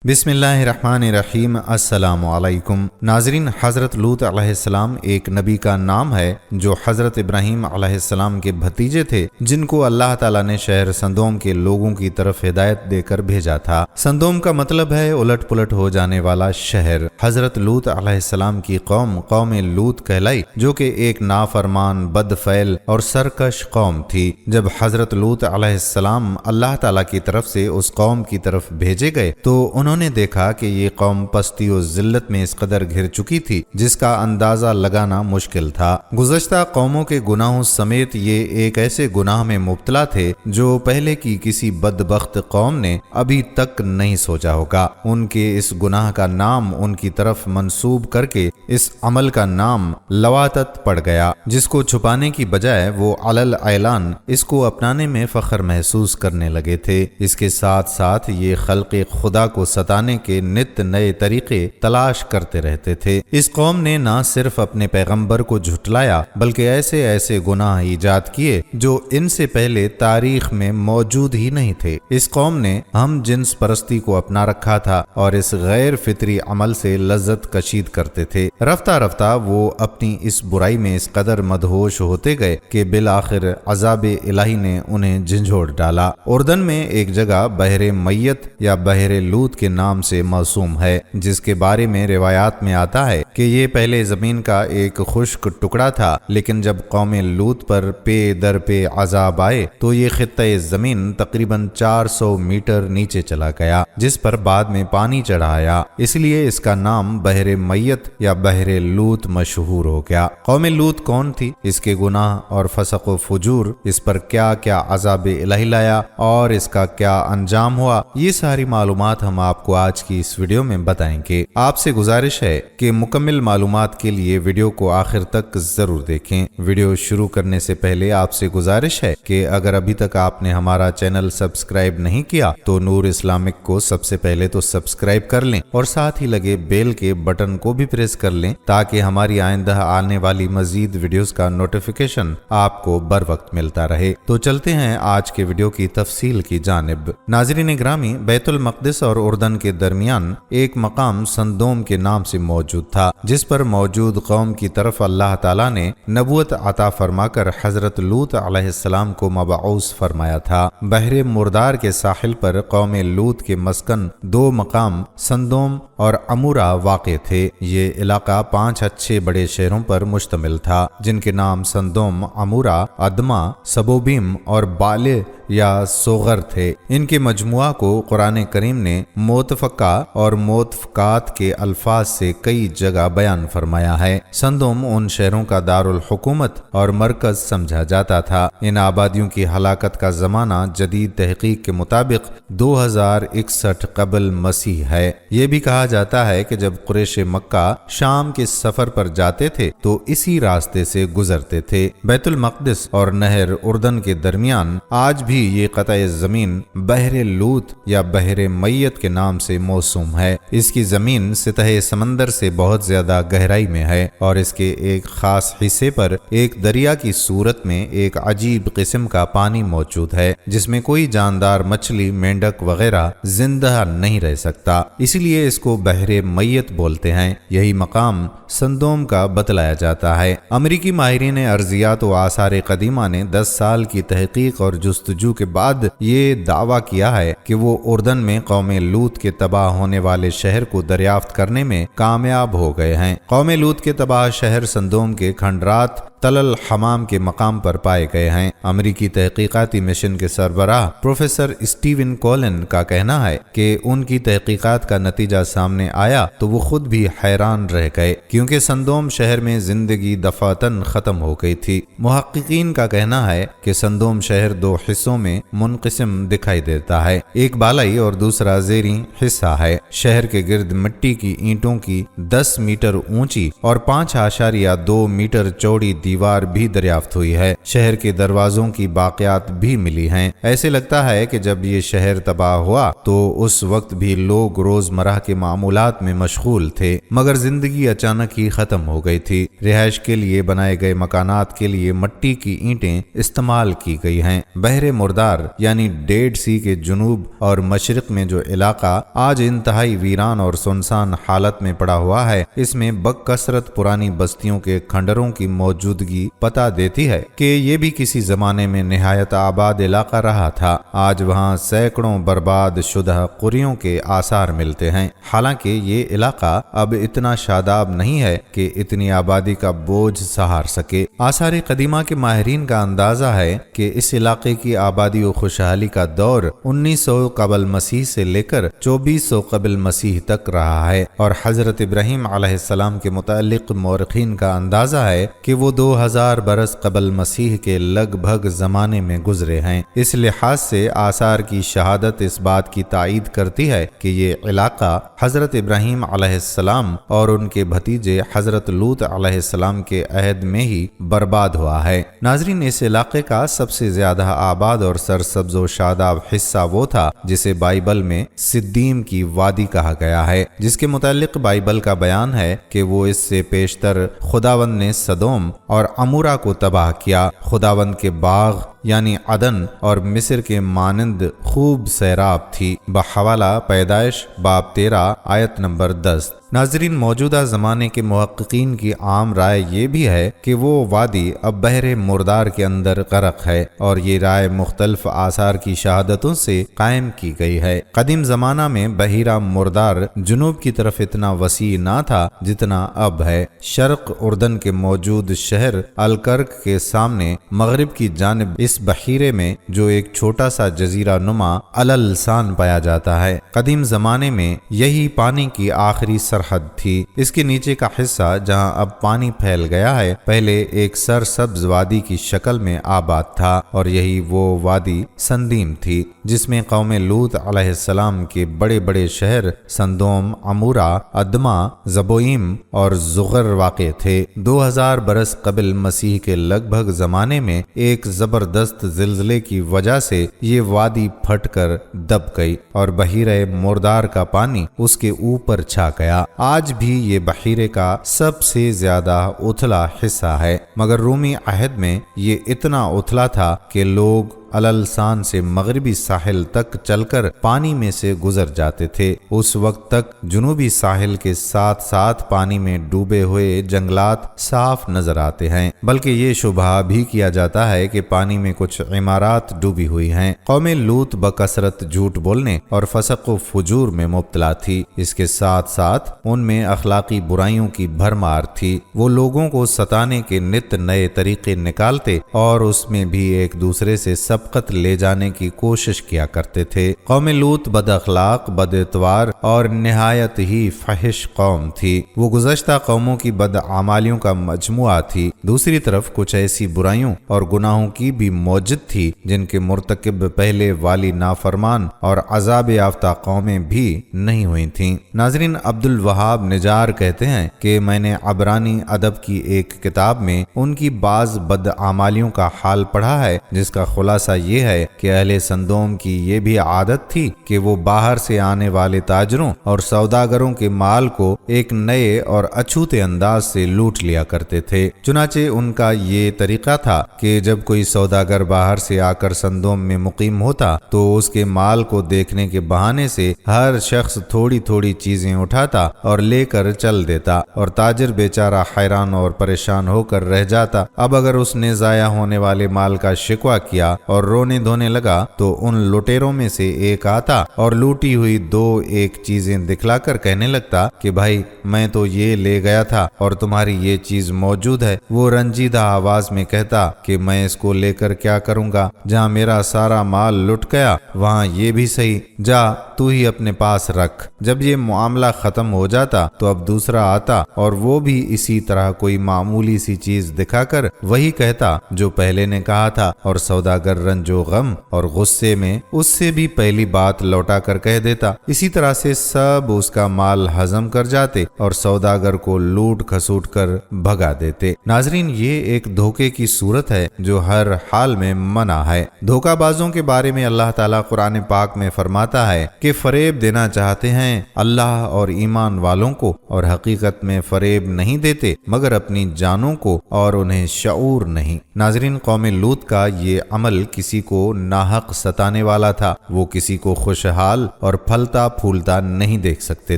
بسم اللہ الرحمن الرحیم۔ السلام علیکم ناظرین، حضرت لوط علیہ السلام ایک نبی کا نام ہے جو حضرت ابراہیم علیہ السلام کے بھتیجے تھے، جن کو اللہ تعالیٰ نے شہر سندوم کے لوگوں کی طرف ہدایت دے کر بھیجا تھا۔ سندوم کا مطلب ہے الٹ پلٹ ہو جانے والا شہر۔ حضرت لوط علیہ السلام کی قوم لوط کہلائی، جو کہ ایک نافرمان، بد فعل اور سرکش قوم تھی۔ جب حضرت لوط علیہ السلام اللہ تعالیٰ کی طرف سے اس قوم کی طرف بھیجے گئے تو انہوں نے دیکھا کہ یہ قوم پستی و ذلت میں اس قدر گھر چکی تھی جس کا اندازہ لگانا مشکل تھا۔ گزشتہ قوموں کے گناہوں سمیت یہ ایک ایسے گناہ میں مبتلا تھے جو پہلے کی کسی بدبخت قوم نے ابھی تک نہیں سوچا ہوگا۔ ان کے اس گناہ کا نام ان کی طرف منسوب کر کے اس عمل کا نام لواطت پڑ گیا، جس کو چھپانے کی بجائے وہ علل اعلان اس کو اپنانے میں فخر محسوس کرنے لگے تھے۔ اس کے ساتھ ساتھ یہ خلق خدا کو ستانے کے نت نئے طریقے تلاش کرتے رہتے تھے۔ اس قوم نے نہ صرف اپنے پیغمبر کو جھٹلایا بلکہ ایسے گناہ ایجاد کیے جو ان سے پہلے تاریخ میں موجود ہی نہیں تھے۔ اس قوم نے ہم جنس پرستی کو اپنا رکھا تھا اور اس غیر فطری عمل سے لذت کشید کرتے تھے۔ رفتہ رفتہ وہ اپنی اس برائی میں اس قدر مدہوش ہوتے گئے کہ بالآخر عذاب الہی نے انہیں جھنجھوڑ ڈالا۔ اردن میں ایک جگہ بحر میت یا بحر لوط کے نام سے موسوم ہے، جس کے بارے میں روایات میں آتا ہے کہ یہ پہلے زمین کا ایک خشک ٹکڑا تھا، لیکن جب قوم لوط پر پے در پے عذاب آئے تو یہ خطہ زمین تقریباً 400 میٹر نیچے چلا گیا، جس پر بعد میں پانی چڑھ آیا، اس لیے اس کا نام بحر میت یا بحر لوط مشہور ہو گیا۔ قوم لوط کون تھی، اس کے گناہ اور فسق و فجور، اس پر کیا کیا عذاب الہی لایا اور اس کا کیا انجام ہوا، یہ ساری معلومات ہم آپ کو آج کی اس ویڈیو میں بتائیں گے۔ آپ سے گزارش ہے کہ مکمل معلومات کے لیے ویڈیو کو آخر تک ضرور دیکھیں۔ ویڈیو شروع کرنے سے پہلے آپ سے گزارش ہے کہ اگر ابھی تک آپ نے ہمارا چینل سبسکرائب نہیں کیا تو نور اسلامک کو سب سے پہلے تو سبسکرائب کر لیں اور ساتھ ہی لگے بیل کے بٹن کو بھی پریس کر لیں تاکہ ہماری آئندہ آنے والی مزید ویڈیوز کا نوٹیفیکیشن آپ کو بر وقت ملتا رہے۔ تو چلتے ہیں آج کے ویڈیو کی تفصیل کی جانب۔ ناظرین گرامی، بیت المقدس اور اردن کے درمیان ایک مقام سندوم کے نام سے موجود تھا، جس پر موجود قوم کی طرف اللہ تعالیٰ نے نبوت عطا فرما کر حضرت لوط علیہ السلام کو مبعوث فرمایا تھا۔ بحر مردار کے ساحل پر قوم لوط کے مسکن دو مقام سندوم اور عمورہ واقع تھے۔ یہ علاقہ 5 اچھے بڑے شہروں پر مشتمل تھا، جن کے نام سندوم، عمورہ، ادما، سبوبیم اور بالے یا سوغر تھے۔ ان کے مجموعہ کو قرآن کریم نے موتفقہ اور موتفقات کے الفاظ سے کئی جگہ بیان فرمایا ہے۔ سندوم ان شہروں کا دارالحکومت اور مرکز سمجھا جاتا تھا۔ ان آبادیوں کی ہلاکت کا زمانہ جدید تحقیق کے مطابق 2061 قبل مسیح ہے۔ یہ بھی کہا جاتا ہے کہ جب قریش مکہ شام کے سفر پر جاتے تھے تو اسی راستے سے گزرتے تھے۔ بیت المقدس اور نہر اردن کے درمیان آج بھی یہ قطع زمین بحر لوط یا بحر میت کے نام سے موسوم ہے۔ اس کی زمین سطح سمندر سے بہت زیادہ گہرائی میں ہے اور اس کے ایک خاص حصے پر ایک دریا کی صورت میں ایک عجیب قسم کا پانی موجود ہے، جس میں کوئی جاندار مچھلی، مینڈک وغیرہ زندہ نہیں رہ سکتا، اسی لیے اس کو بحر میت بولتے ہیں۔ یہی مقام سندوم کا بتلایا جاتا ہے۔ امریکی ماہرین ارضیات و آثار قدیمہ نے 10 سال کی تحقیق اور جستجو کے بعد یہ دعویٰ کیا ہے کہ وہ اردن میں قوم لوط کے تباہ ہونے والے شہر کو دریافت کرنے میں کامیاب ہو گئے ہیں۔ قوم لوط کے تباہ شہر سندوم کے کھنڈرات تل الحمام کے مقام پر پائے گئے ہیں۔ امریکی تحقیقاتی مشن کے سربراہ پروفیسر اسٹیون کولن کا کہنا ہے کہ ان کی تحقیقات کا نتیجہ سامنے آیا تو وہ خود بھی حیران رہ گئے، کیونکہ سندوم شہر میں زندگی دفعتاً ختم ہو گئی تھی۔ محققین کا کہنا ہے کہ سندوم شہر 2 حصوں میں منقسم دکھائی دیتا ہے، ایک بالائی اور دوسرا زیریں حصہ ہے۔ شہر کے گرد مٹی کی اینٹوں کی 10 میٹر اونچی اور 5.2 میٹر چوڑی دیوار بھی دریافت ہوئی ہے۔ شہر کے دروازوں کی باقیات بھی ملی ہیں۔ ایسے لگتا ہے کہ جب یہ شہر تباہ ہوا تو اس وقت بھی لوگ روزمرہ کے معمولات میں مشغول تھے، مگر زندگی اچانک ہی ختم ہو گئی تھی۔ رہائش کے لیے بنائے گئے مکانات کے لیے مٹی کی اینٹیں استعمال کی گئی ہیں۔ بحر مردار یعنی ڈیڈ سی کے جنوب اور مشرق میں جو علاقہ آج انتہائی ویران اور سنسان حالت میں پڑا ہوا ہے، اس میں بکثرت پرانی بستیوں کے کھنڈروں کی موجودگی پتہ دیتی ہے کہ یہ بھی کسی زمانے میں نہایت آباد علاقہ رہا تھا۔ آج وہاں سینکڑوں برباد شدہ قریوں کے آثار ملتے ہیں، حالانکہ یہ علاقہ اب اتنا شاداب نہیں ہے کہ اتنی آبادی کا بوجھ سہار سکے۔ آثار قدیمہ کے ماہرین کا اندازہ ہے کہ اس علاقے کی آبادی و خوشحالی کا دور 1900 قبل مسیح سے لے کر 2400 قبل مسیح تک رہا ہے، اور حضرت ابراہیم علیہ السلام کے متعلق مورخین کا اندازہ ہے کہ وہ 2000 برس قبل مسیح کے لگ بھگ زمانے میں گزرے ہیں۔ اس لحاظ سے آثار کی شہادت اس بات کی تائید کرتی ہے کہ یہ علاقہ حضرت ابراہیم علیہ السلام اور ان کے بھتیجے حضرت لوط علیہ السلام کے عہد میں ہی برباد ہوا ہے۔ ناظرین، اس علاقے کا سب سے زیادہ آباد اور سرسبز و شاداب حصہ وہ تھا جسے بائبل میں سدیم کی وادی کہا گیا ہے، جس کے متعلق بائبل کا بیان ہے کہ وہ اس سے پیشتر خداوند نے سدوم اور عمورہ کو تباہ کیا۔ خداوند کے باغ یعنی عدن اور مصر کے مانند خوب سیراب تھی۔ بحوالہ پیدائش باب 13 آیت نمبر 10۔ ناظرین، موجودہ زمانے کے محققین کی عام رائے یہ بھی ہے کہ وہ وادی اب بحر مردار کے اندر غرق ہے، اور یہ رائے مختلف آثار کی شہادتوں سے قائم کی گئی ہے۔ قدیم زمانہ میں بحیرہ مردار جنوب کی طرف اتنا وسیع نہ تھا جتنا اب ہے۔ شرق اردن کے موجود شہر الکرک کے سامنے مغرب کی جانب اس بحیرے میں جو ایک چھوٹا سا جزیرہ نما الالسان پایا جاتا ہے، قدیم زمانے میں یہی پانی کی آخری سرحد تھی۔ اس کے نیچے کا حصہ جہاں اب پانی پھیل گیا ہے، پہلے ایک سرسبز وادی کی شکل میں آباد تھا، اور یہی وہ وادی سندیم تھی جس میں قوم لوط علیہ السلام کے بڑے بڑے شہر سندوم، عمورہ، ادما، زبوئیم اور زغر واقع تھے۔ 2000 برس قبل مسیح کے لگ بھگ زمانے میں ایک زبردست زلزلے کی وجہ سے یہ وادی پھٹ کر دب گئی اور بحیرہ مردار کا پانی اس کے اوپر چھا گیا۔ آج بھی یہ بحیرے کا سب سے زیادہ اتھلا حصہ ہے، مگر رومی عہد میں یہ اتنا اتھلا تھا کہ لوگ الالسان سے مغربی ساحل تک چل کر پانی میں سے گزر جاتے تھے۔ اس وقت تک جنوبی ساحل کے ساتھ ساتھ پانی میں ڈوبے ہوئے جنگلات صاف نظر آتے ہیں، بلکہ یہ شبہ بھی کیا جاتا ہے کہ پانی میں کچھ عمارات ڈوبی ہوئی ہیں۔ قوم لوط بکثرت جھوٹ بولنے اور فسق و فجور میں مبتلا تھی، اس کے ساتھ ساتھ ان میں اخلاقی برائیوں کی بھرمار تھی۔ وہ لوگوں کو ستانے کے نت نئے طریقے نکالتے اور اس میں بھی ایک دوسرے سے سبقت لے جانے کی کوشش کیا کرتے تھے۔ قوم لوط بد اخلاق، بد اتوار اور نہایت ہی فحش قوم تھی۔ وہ گزشتہ قوموں کی بدعمالیوں کا مجموعہ تھی۔ دوسری طرف کچھ ایسی برائیوں اور گناہوں کی بھی موجد تھی جن کے مرتکب پہلے والی نافرمان اور عذاب یافتہ قومیں بھی نہیں ہوئی تھیں۔ ناظرین، عبد الوہاب نجار کہتے ہیں کہ میں نے عبرانی ادب کی ایک کتاب میں ان کی بعض بدعمالیوں کا حال پڑھا ہے، جس کا خلاصہ یہ ہے کہ اہل سندوم کی یہ بھی عادت تھی کہ وہ باہر سے آنے والے تاجروں اور سوداگروں کے مال کو ایک نئے اور اچھوتے انداز سے لوٹ لیا کرتے تھے۔ چنانچہ ان کا یہ طریقہ تھا کہ جب کوئی سوداگر باہر سے آ کر سندوم میں مقیم ہوتا تو اس کے مال کو دیکھنے کے بہانے سے ہر شخص تھوڑی تھوڑی چیزیں اٹھاتا اور لے کر چل دیتا، اور تاجر بیچارہ حیران اور پریشان ہو کر رہ جاتا۔ اب اگر اس نے ضائع ہونے والے مال کا شکوہ کیا اور رونے دھونے لگا تو ان لٹیروں میں سے ایک آتا اور لوٹی ہوئی دو ایک چیزیں دکھلا کر کہنے لگتا کہ بھائی، میں تو یہ لے گیا تھا اور تمہاری یہ چیز موجود ہے۔ وہ رنجیدہ آواز میں کہتا کہ میں اس کو لے کر کیا کروں گا، جہاں میرا سارا مال لٹ گیا وہاں یہ بھی صحیح، جا تو ہی اپنے پاس رکھ۔ جب یہ معاملہ ختم ہو جاتا تو اب دوسرا آتا اور وہ بھی اسی طرح کوئی معمولی سی چیز دکھا کر وہی کہتا جو پہلے نے کہا تھا، اور سوداگر رنج و غم اور غصے میں اس سے بھی پہلی بات لوٹا کر کہہ دیتا۔ اسی طرح سے سب اس کا مال ہضم کر جاتے اور سوداگر کو لوٹ کھسوٹ کر بھگا دیتے۔ ناظرین، یہ ایک دھوکے کی صورت ہے جو ہر حال میں منع ہے۔ دھوکہ بازوں کے بارے میں اللہ تعالیٰ قرآن پاک میں فرماتا ہے کہ فریب دینا چاہتے ہیں اللہ اور ایمان والوں کو، اور حقیقت میں فریب نہیں دیتے مگر اپنی جانوں کو، اور انہیں شعور نہیں۔ ناظرین، قوم لوط کا یہ عمل کسی کو ناحق ستانے والا تھا۔ وہ کسی کو خوشحال اور پھلتا پھولتا نہیں دیکھ سکتے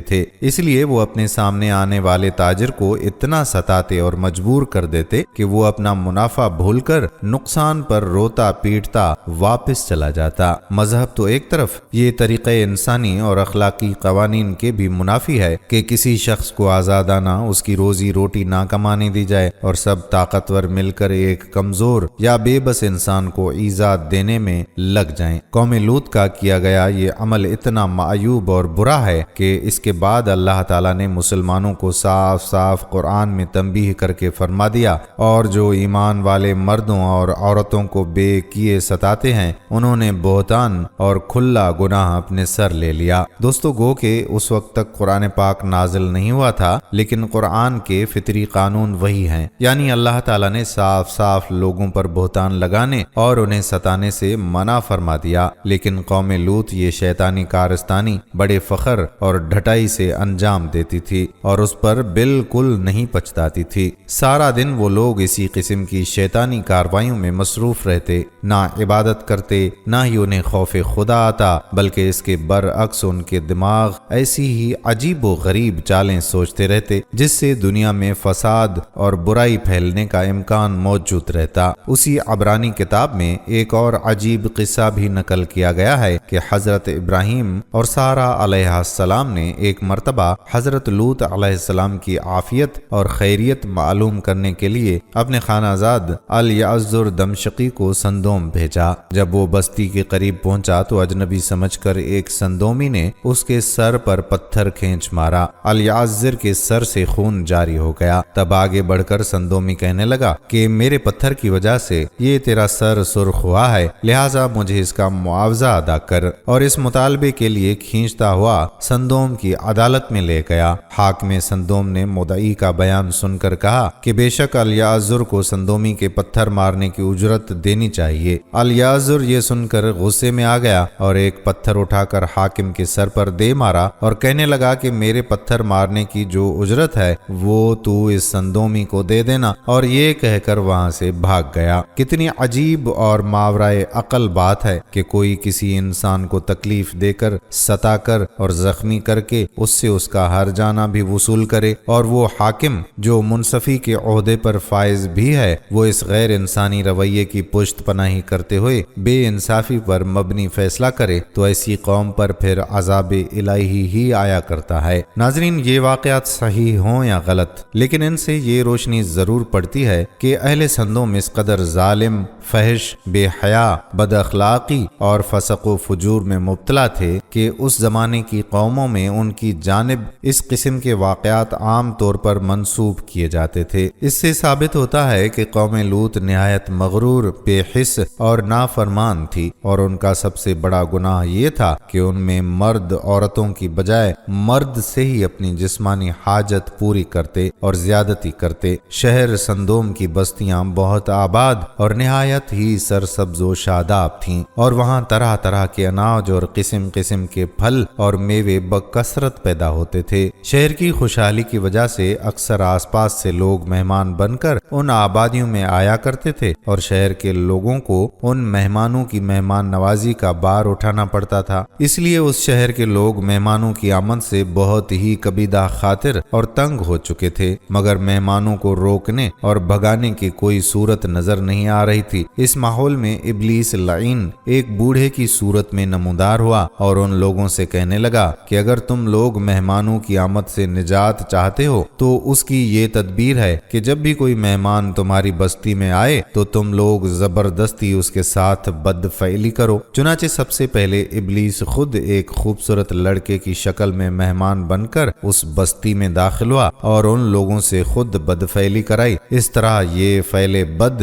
تھے، اس لیے وہ اپنے سامنے آنے والے تاجر کو اتنا ستاتے اور مجبور کر دیتے کہ وہ اپنا منافع بھول کر نقصان پر روتا پیٹتا واپس چلا جاتا۔ مذہب تو ایک طرف، یہ طریقہ انسانی اور اخلاقی قوانین کے بھی منافی ہے کہ کسی شخص کو آزادانہ اس کی روزی روٹی نہ کمانے دی جائے اور سب طاقتور مل کر ایک کمزور یا بے بس انسان کو ایذا دینے میں لگ جائیں۔ قوم لوط کا کیا گیا یہ عمل اتنا معیوب اور برا ہے کہ اس کے بعد اللہ تعالیٰ نے مسلمانوں کو صاف صاف قرآن میں تنبیہ کر کے فرما دیا، اور جو ایمان والے مردوں اور عورتوں کو بے کیے ستاتے ہیں انہوں نے بہتان اور کھلا گناہ اپنے سر لے لیا۔ دوستو، گو کہ اس وقت تک قرآن پاک نازل نہیں ہوا تھا، لیکن قرآن کے فطری قانون وہی ہیں، یعنی اللہ تعالیٰ نے صاف صاف لوگوں پر بہتان لگانے اور انہیں ستانے سے منع فرما دیا، لیکن قوم لوط یہ شیطانی کارستانی بڑے فخر اور ڈھٹائی سے انجام دیتی تھی اور اس پر بالکل نہیں پچھتاتی تھی۔ سارا دن وہ لوگ اسی قسم کی شیطانی کاروائیوں میں مصروف رہتے، نہ عبادت کرتے، نہ ہی انہیں خوف خدا آتا، بلکہ اس کے برعکس ان کے دماغ ایسی ہی عجیب و غریب چالیں سوچتے رہتے جس سے دنیا میں فساد اور برائی پھیلنے کا امکان موجود رہتا۔ اسی عبرانی کتاب میں ایک اور عجیب قصہ بھی نقل کیا گیا ہے کہ حضرت ابراہیم اور سارہ علیہ السلام نے ایک مرتبہ حضرت لوط علیہ السلام کی عافیت اور خیریت معلوم کرنے کے لیے اپنے خانہ زاد الیعزر دمشقی کو سندوم بھیجا۔ جب وہ بستی کے قریب پہنچا تو اجنبی سمجھ کر ایک سندومی نے اس کے سر پر پتھر کھینچ مارا۔ الیعزر کے سر سے خون جاری ہو گیا۔ تب آگے بڑھ کر سندومی کہنے لگا کہ میرے پتھر کی وجہ سے یہ تیرا سر سرخ ہوا ہے، لہٰذا مجھے اس کا معاوضہ ادا کر، اور اس مطالبے کے لیے کھینچتا ہوا سندوم کی عدالت میں لے گیا۔ حاکم سندوم نے مدعی کا بیان سن کر کہا کہ بے شک الیعزر کو سندومی کے پتھر مارنے کی اجرت دینی چاہیے۔ الیعزر یہ سن کر غصے میں آ گیا اور ایک پتھر اٹھا کر حاکم کے سر پر دے مارا اور کہنے لگا کہ میرے پتھر مارنے کی جو اجرت ہے وہ تو اس سندومی کو دے دینا، اور یہ کہہ کر وہاں سے بھاگ گیا۔ کتنی عجیب اور ماورائے عقل بات ہے کہ کوئی کسی انسان کو تکلیف دے کر، ستا کر اور زخمی کر کے اس سے اس کا ہر جانا بھی وصول کرے، اور وہ حاکم جو منصفی کے عہدے پر فائز بھی ہے وہ اس غیر انسانی رویے کی پشت پناہی کرتے ہوئے بے انصافی پر مبنی فیصلہ کرے تو ایسی قوم پر پھر عذاب الہی ہی آیا کرتا ہے۔ ناظرین، یہ واقعات صحیح ہوں یا غلط، لیکن ان سے یہ روشنی ضرور پڑتی ہے کہ اہل سندوم اس قدر ظالم، فحش، بے حیا، بد اخلاقی اور فسق و فجور میں مبتلا تھے کہ اس زمانے کی قوموں میں ان کی جانب اس قسم کے واقعات عام طور پر منسوب کیے جاتے تھے۔ اس سے ثابت ہوتا ہے کہ قوم لوط نہایت مغرور، بے حس اور نافرمان تھی، اور ان کا سب سے بڑا گناہ یہ تھا کہ ان میں مرد عورتوں کی بجائے مرد سے ہی اپنی جسمانی حاجت پوری کرتے اور زیادتی کرتے۔ شہر سندوم کی بستیاں بہت آباد اور نہایت ہی سرسبز و شاداب تھیں، اور وہاں طرح طرح کے اناج اور قسم قسم کے پھل اور میوے بکثرت پیدا ہوتے تھے۔ شہر کی خوشحالی کی وجہ سے اکثر آس پاس سے لوگ مہمان بن کر ان آبادیوں میں آیا کرتے تھے، اور شہر کے لوگوں کو ان مہمانوں کی مہمان نوازی کا بار اٹھانا پڑتا تھا۔ اس لیے اس شہر کے لوگ مہمانوں کی آمد سے بہت ہی کبیدہ خاطر اور تنگ ہو چکے تھے، مگر مہمانوں کو روکنے اور بھگانے کی کوئی صورت نظر نہیں آ رہی تھی۔ اس ماحول میں ابلیس لعین ایک بوڑھے کی صورت میں نمودار ہوا اور ان لوگوں سے کہنے لگا کہ اگر تم لوگ مہمانوں کی آمد سے نجات چاہتے ہو تو اس کی یہ تدبیر ہے کہ جب بھی کوئی مہمان تمہاری بستی میں آئے تو تم لوگ زبردستی اس کے ساتھ بد فعلی کرو۔ چنانچہ سب سے پہلے ابلیس خود ایک خوبصورت لڑکے کی شکل میں مہمان بن کر اس بستی میں داخل ہوا اور ان لوگوں سے خود بد فعلی کرائی۔ اس طرح یہ فعل بد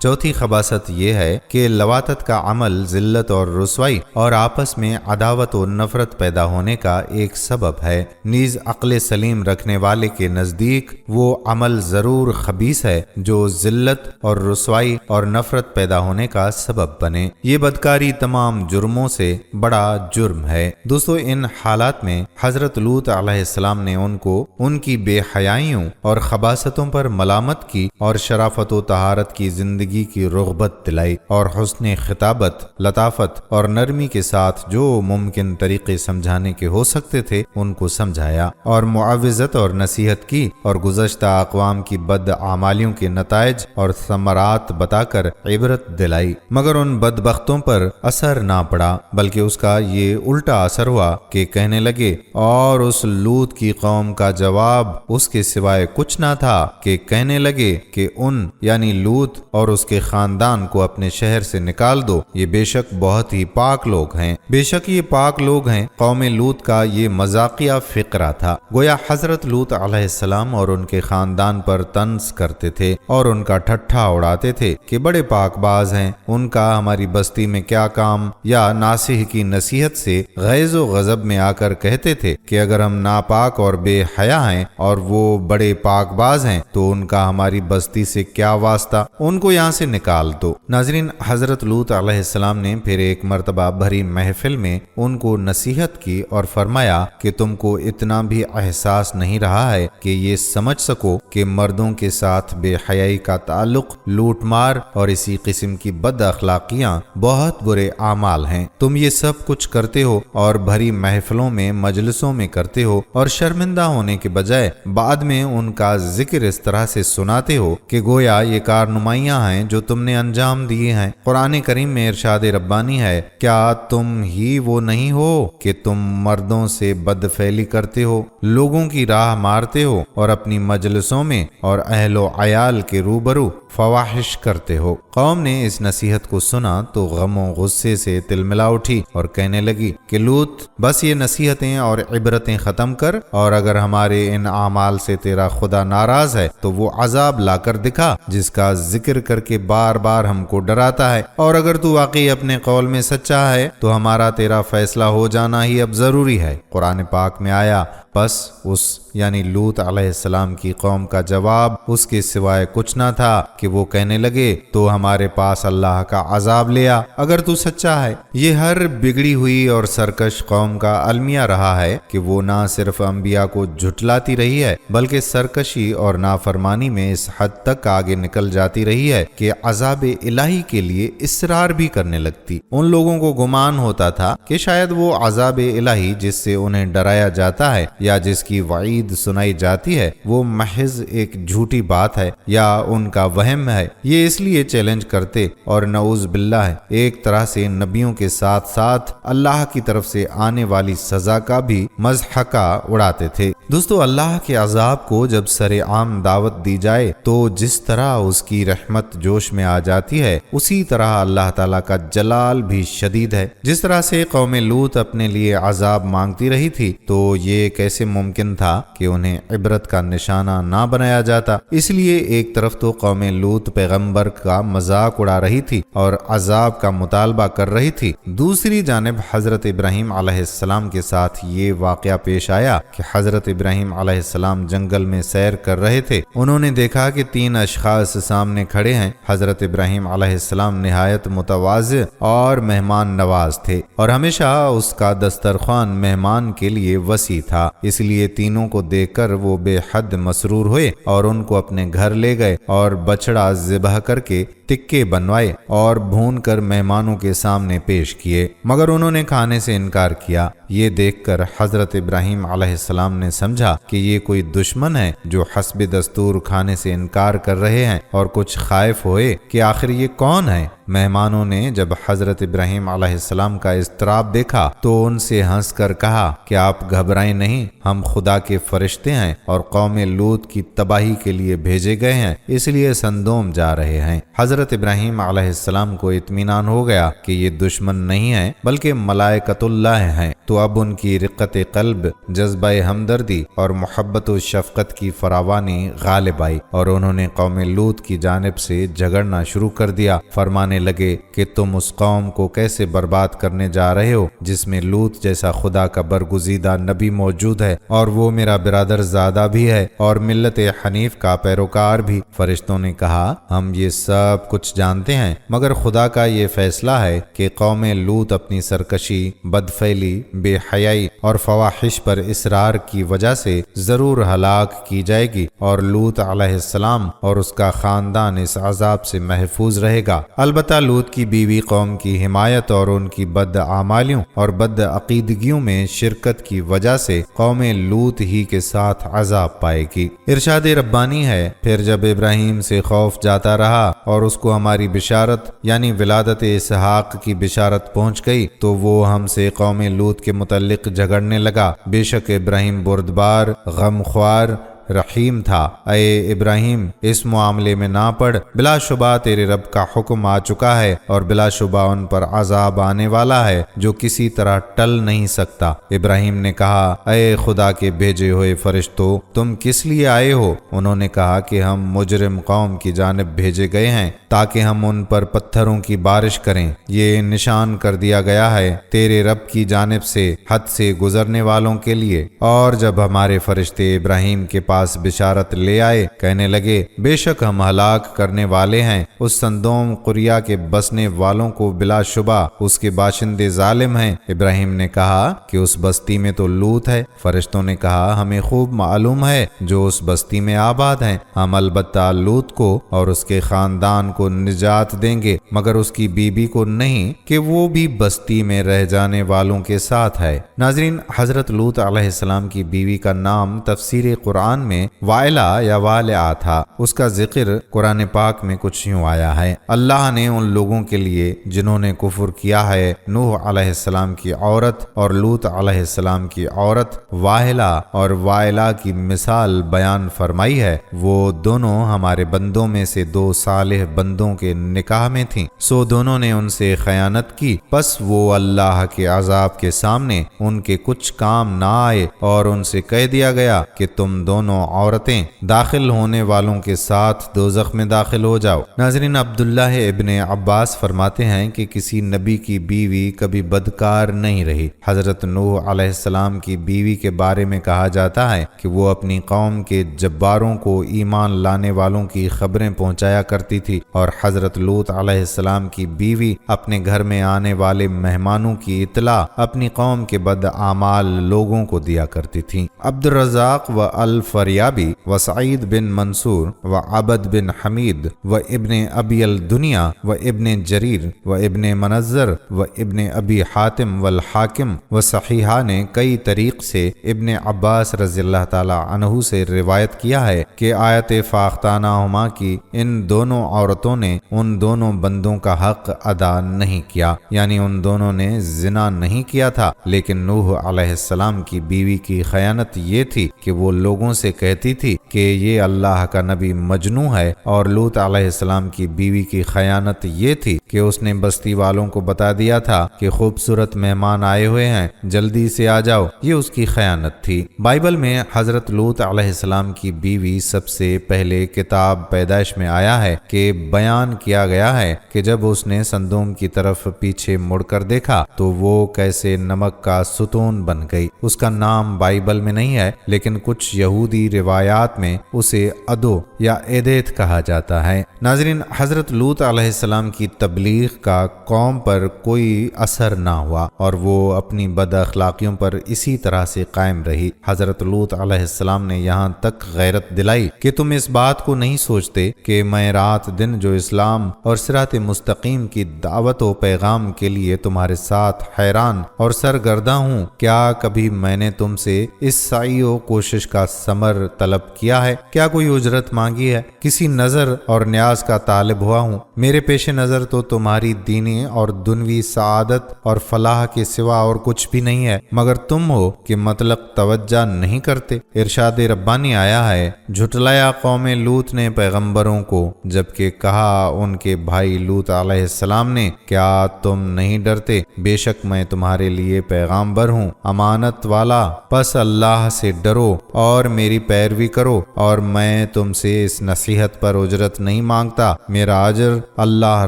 چوتھی خباثت یہ ہے کہ لواطت کا عمل ذلت اور رسوائی اور آپس میں عداوت و نفرت پیدا ہونے کا ایک سبب ہے۔ نیز عقل سلیم رکھنے والے کے نزدیک وہ عمل ضرور خبیث ہے جو ذلت اور رسوائی اور نفرت پیدا ہونے کا سبب بنے۔ یہ بدکاری تمام جرموں سے بڑا جرم ہے۔ دوستو، ان حالات میں حضرت لوط علیہ السلام نے ان کو ان کی بے حیائیوں اور خباثتوں پر ملامت کی اور شرافت و طہارت کی زندگی کی رغبت دلائی اور حسن خطابت، لطافت اور نرمی کے ساتھ جو ممکن طریقے سمجھانے کے ہو سکتے تھے ان کو سمجھایا اور معاوضت اور نصیحت کی اور گزشتہ اقوام کی بد اعمالیوں کے نتائج اور ثمرات بتا کر عبرت دلائی، مگر ان بدبختوں پر اثر نہ پڑا، بلکہ اس کا یہ الٹا اثر ہوا کہ کہنے لگے اور اس لوط کی قوم کا جواب اس کے سوائے کچھ نہ تھا کہ کہنے لگے کہ ان یعنی لوط اور اس کے خاندان کو اپنے شہر سے نکال دو، یہ بے شک بہت ہی پاک لوگ ہیں۔ بے شک یہ پاک لوگ ہیں۔ قوم لوط کا یہ مذاقیہ فقرہ تھا، گویا حضرت لوط علیہ السلام اور ان کے خاندان پر طنز کرتے تھے اور ان کا ٹھٹھا اڑاتے تھے کہ بڑے پاک باز ہیں، ان کا ہماری بستی میں کیا کام، یا ناصح کی نصیحت سے غیظ و غضب میں آ کر کہتے تھے کہ اگر ہم ناپاک اور بے حیا ہیں اور وہ بڑے پاک باز ہیں تو ان کا ہماری بستی سے کیا واسطہ، ان کو یہاں سے نکال دو۔ ناظرین، حضرت لوط علیہ السلام نے پھر ایک مرتبہ بھری محفل میں ان کو نصیحت کی اور فرمایا کہ تم کو اتنا بھی احساس نہیں رہا ہے کہ یہ سمجھ سکو کہ مردوں کے ساتھ بے حیائی کا تعلق، لوٹ مار اور اسی قسم کی بد اخلاقیاں بہت برے اعمال ہیں۔ تم یہ سب کچھ کرتے ہو اور بھری محفلوں میں، مجلسوں میں کرتے ہو اور شرمندہ ہونے کے بجائے بعد میں ان کا ذکر اس طرح سے سناتے ہو کہ گویا یہ کارنمائیاں ہیں جو تم نے انجام دیے ہیں۔ قرآن کریم میں ارشاد ربانی ہے، کیا تم ہی وہ نہیں ہو کہ تم مردوں سے بدفعلی کرتے ہو، لوگوں کی راہ مارتے ہو اور اپنی مجلسوں میں اور اہل و عیال کے روبرو فواحش کرتے ہو۔ قوم نے اس نصیحت کو سنا تو غم و غصے سے تلملا اٹھی اور کہنے لگی کہ لوط، بس یہ نصیحتیں اور عبرتیں ختم کر، اور اگر ہمارے ان اعمال سے تیرا خدا ناراض ہے تو وہ عذاب لا کر دکھا جس کا ذکر کر کے بار بار ہم کو ڈراتا ہے، اور اگر تو واقعی اپنے قول میں سچا ہے تو ہمارا تیرا فیصلہ ہو جانا ہی اب ضروری ہے۔ قرآن پاک میں آیا، بس اس یعنی لوط علیہ السلام کی قوم کا جواب اس کے سوائے کچھ نہ تھا کہ وہ کہنے لگے تو ہمارے پاس اللہ کا عذاب لیا اگر تو سچا ہے۔ یہ ہر بگڑی ہوئی اور سرکش قوم کا المیہ رہا ہے کہ وہ نہ صرف انبیاء کو جھٹلاتی رہی ہے بلکہ سرکشی اور نافرمانی میں اس حد تک آگے نکل جاتی رہی ہے کہ عذاب الہی کے لیے اصرار بھی کرنے لگتی۔ ان لوگوں کو گمان ہوتا تھا کہ شاید وہ عذاب الہی جس سے انہیں ڈرایا جاتا ہے یا جس کی وعید سنائی جاتی ہے وہ محض ایک جھوٹی بات ہے یا ان کا وہم ہے۔ یہ اس لیے چیلنج کرتے اور نعوذ باللہ ایک طرح سے نبیوں کے ساتھ ساتھ اللہ کی طرف سے آنے والی سزا کا بھی مضحکہ اڑاتے تھے۔ دوستو، اللہ کے عذاب کو جب سر عام دعوت دی جائے تو جس طرح اس کی رحمت جوش میں آ جاتی ہے اسی طرح اللہ تعالیٰ کا جلال بھی شدید ہے۔ جس طرح سے قوم لوط اپنے لیے عذاب مانگتی رہی تھی تو یہ کیسے ممکن تھا کہ انہیں عبرت کا نشانہ نہ بنایا جاتا۔ اس لیے ایک طرف تو قوم لوط پیغمبر کا مذاق اڑا رہی تھی اور عذاب کا مطالبہ کر رہی تھی، دوسری جانب حضرت ابراہیم علیہ السلام کے ساتھ یہ واقعہ پیش آیا کہ حضرت ابراہیم علیہ السلام جنگل میں سیر کر رہے تھے۔ انہوں نے دیکھا کہ 3 اشخاص سامنے کھڑے ہیں۔ حضرت ابراہیم علیہ السلام نہایت متواضع اور مہمان نواز تھے اور ہمیشہ اس کا دسترخوان مہمان کے لیے وسیع تھا، اس لیے تینوں کو دیکھ کر وہ بے حد مسرور ہوئے اور ان کو اپنے گھر لے گئے اور بچڑا ذبح کر کے ٹکے بنوائے اور بھون کر مہمانوں کے سامنے پیش کیے، مگر انہوں نے کھانے سے انکار کیا۔ یہ دیکھ کر حضرت ابراہیم علیہ السلام نے سمجھا کہ یہ کوئی دشمن ہے جو حسب دستور کھانے سے انکار کر رہے ہیں، اور کچھ خائف ہوئے کہ آخر یہ کون ہے، مہمانوں نے جب حضرت ابراہیم علیہ السلام کا اضطراب دیکھا تو ان سے ہنس کر کہا کہ آپ گھبرائیں نہیں، ہم خدا کے فرشتے ہیں اور قوم لوط کی تباہی کے لیے بھیجے گئے ہیں، اس لیے سندوم جا رہے ہیں۔ حضرت ابراہیم علیہ السلام کو اطمینان ہو گیا کہ یہ دشمن نہیں ہیں بلکہ ملائکۃ اللہ ہیں، تو اب ان کی رقت قلب، جذبہ ہمدردی اور محبت و شفقت کی فراوانی غالب آئی، اور انہوں نے قوم لوط کی جانب سے جھگڑنا شروع کر دیا۔ فرمانے لگے کہ تم اس قوم کو کیسے برباد کرنے جا رہے ہو جس میں لوط جیسا خدا کا برگزیدہ نبی موجود ہے، اور وہ میرا برادر زادہ بھی ہے اور ملت حنیف کا پیروکار بھی۔ فرشتوں نے کہا ہم یہ سب کچھ جانتے ہیں، مگر خدا کا یہ فیصلہ ہے کہ قوم لوط اپنی سرکشی، بدفعلی، بے حیائی اور فواحش پر اصرار کی وجہ سے ضرور ہلاک کی جائے گی، اور لوط علیہ السلام اور اس کا خاندان اس عذاب سے محفوظ رہے گا۔ البتہ لوط کی بیوی قوم کی حمایت اور ان کی بد اعمالیوں اور بد عقیدگیوں میں شرکت کی وجہ سے قوم لوط ہی کے ساتھ عذاب پائے گی۔ ارشاد ربانی ہے، پھر جب ابراہیم سے خوف جاتا رہا اور اس کو ہماری بشارت یعنی ولادت اسحاق کی بشارت پہنچ گئی تو وہ ہم سے قوم لوط کے متعلق جھگڑنے لگا۔ بے شک ابراہیم بردبار، غمخوار، رحیم تھا۔ اے ابراہیم اس معاملے میں نہ پڑ، بلا شبہ تیرے رب کا حکم آ چکا ہے اور بلا شبہ ان پر عذاب آنے والا ہے جو کسی طرح ٹل نہیں سکتا۔ ابراہیم نے کہا اے خدا کے بھیجے ہوئے فرشتوں، تم کس لیے آئے ہو؟ انہوں نے کہا کہ ہم مجرم قوم کی جانب بھیجے گئے ہیں تاکہ ہم ان پر پتھروں کی بارش کریں۔ یہ نشان کر دیا گیا ہے تیرے رب کی جانب سے حد سے گزرنے والوں کے لیے۔ اور جب ہمارے فرشتے ابراہیم کے پاس بشارت لے آئے، کہنے لگے بے شک ہم ہلاک کرنے والے ہیں اس سندوم قریہ کے بسنے والوں کو، بلا شبہ اس کے باشندے ظالم ہیں۔ ابراہیم نے کہا کہ اس بستی میں تو لوط ہے۔ فرشتوں نے کہا ہمیں خوب معلوم ہے جو اس بستی میں آباد ہیں، ہم البتہ لوط کو اور اس کے خاندان کو نجات دیں گے، مگر اس کی بیوی کو نہیں کہ وہ بھی بستی میں رہ جانے والوں کے ساتھ ہے۔ ناظرین، حضرت لوط علیہ السلام کی بیوی کا نام تفسیر قرآن میں وائلہ یا والعہ تھا۔ اس کا ذکر قرآن پاک میں کچھ یوں آیا ہے، اللہ نے ان لوگوں کے لیے جنہوں نے کفر کیا ہے نوح علیہ السلام کی عورت اور لوط علیہ السلام کی عورت واہلہ اور وائلہ کی مثال بیان فرمائی ہے۔ وہ دونوں ہمارے بندوں میں سے دو صالح بندوں کے نکاح میں تھیں، سو دونوں نے ان سے خیانت کی، پس وہ اللہ کے عذاب کے سامنے ان کے کچھ کام نہ آئے، اور ان سے کہہ دیا گیا کہ تم دونوں عورتیں داخل ہونے والوں کے ساتھ دوزخ میں داخل ہو جاؤ۔ ناظرین، عبداللہ ابن عباس فرماتے ہیں کہ کسی نبی کی بیوی کبھی بدکار نہیں رہی۔ حضرت نوح علیہ السلام کی بیوی کے بارے میں کہا جاتا ہے کہ وہ اپنی قوم کے جباروں کو ایمان لانے والوں کی خبریں پہنچایا کرتی تھی، اور حضرت لوط علیہ السلام کی بیوی اپنے گھر میں آنے والے مہمانوں کی اطلاع اپنی قوم کے بد اعمال لوگوں کو دیا کرتی تھی۔ عبد الرزاق و الفریابی و سعید بن منصور و عبد بن حمید و ابن ابی الدنیا و ابن جریر و ابن منظر و ابن ابی حاتم والحاکم و صحیحہ نے کئی طریق سے ابن عباس رضی اللہ تعالی عنہ سے روایت کیا ہے کہ آیت فاختانہما کی ان دونوں عورتوں نے ان دونوں بندوں کا حق ادا نہیں کیا، یعنی ان دونوں نے زنا نہیں کیا تھا، لیکن نوح علیہ السلام کی بیوی کی خیانت یہ تھی کہ وہ لوگوں سے کہتی تھی کہ یہ اللہ کا نبی مجنوں ہے، اور لوط علیہ السلام کی بیوی کی خیانت یہ تھی کہ اس نے بستی والوں کو بتا دیا تھا کہ خوبصورت مہمان آئے ہوئے ہیں، جلدی سے آ جاؤ۔ یہ اس کی خیانت تھی۔ بائبل میں حضرت لوط علیہ السلام کی بیوی سب سے پہلے کتاب پیدائش میں آیا ہے کہ بیان کیا گیا ہے کہ جب اس نے سندوم کی طرف پیچھے مڑ کر دیکھا تو وہ کیسے نمک کا ستون بن گئی۔ اس کا نام بائبل میں نہیں ہے، لیکن کچھ یہودی روایات میں اسے ادو یا ایدیت کہا جاتا ہے۔ ناظرین، حضرت لوط علیہ السلام کی تبلیغ کا قوم پر کوئی اثر نہ ہوا اور وہ اپنی بد اخلاقیوں پر اسی طرح سے قائم رہی۔ حضرت لوط علیہ السلام نے یہاں تک غیرت دلائی کہ تم اس بات کو نہیں سوچتے کہ میں رات دن جو اسلام اور صراط مستقیم کی دعوت و پیغام کے لیے تمہارے ساتھ حیران اور سرگرداں ہوں، کیا کبھی میں نے تم سے اس سعی و کوشش کا ثمر خبر طلب کیا ہے؟ کیا کوئی اجرت مانگی ہے؟ کسی نظر اور نیاز کا طالب ہوا ہوں؟ میرے پیش نظر تو تمہاری دینی اور دنوی سعادت اور فلاح کے سوا اور کچھ بھی نہیں ہے، مگر تم ہو کہ مطلق توجہ نہیں کرتے۔ ارشاد ربانی آیا ہے، جھٹلایا قوم لوط نے پیغمبروں کو، جبکہ کہا ان کے بھائی لوط علیہ السلام نے، کیا تم نہیں ڈرتے؟ بے شک میں تمہارے لیے پیغامبر ہوں، امانت والا، پس اللہ سے ڈرو اور میری پیروی کرو، اور میں تم سے اس نصیحت پر اجرت نہیں مانگتا، میرا اجر اللہ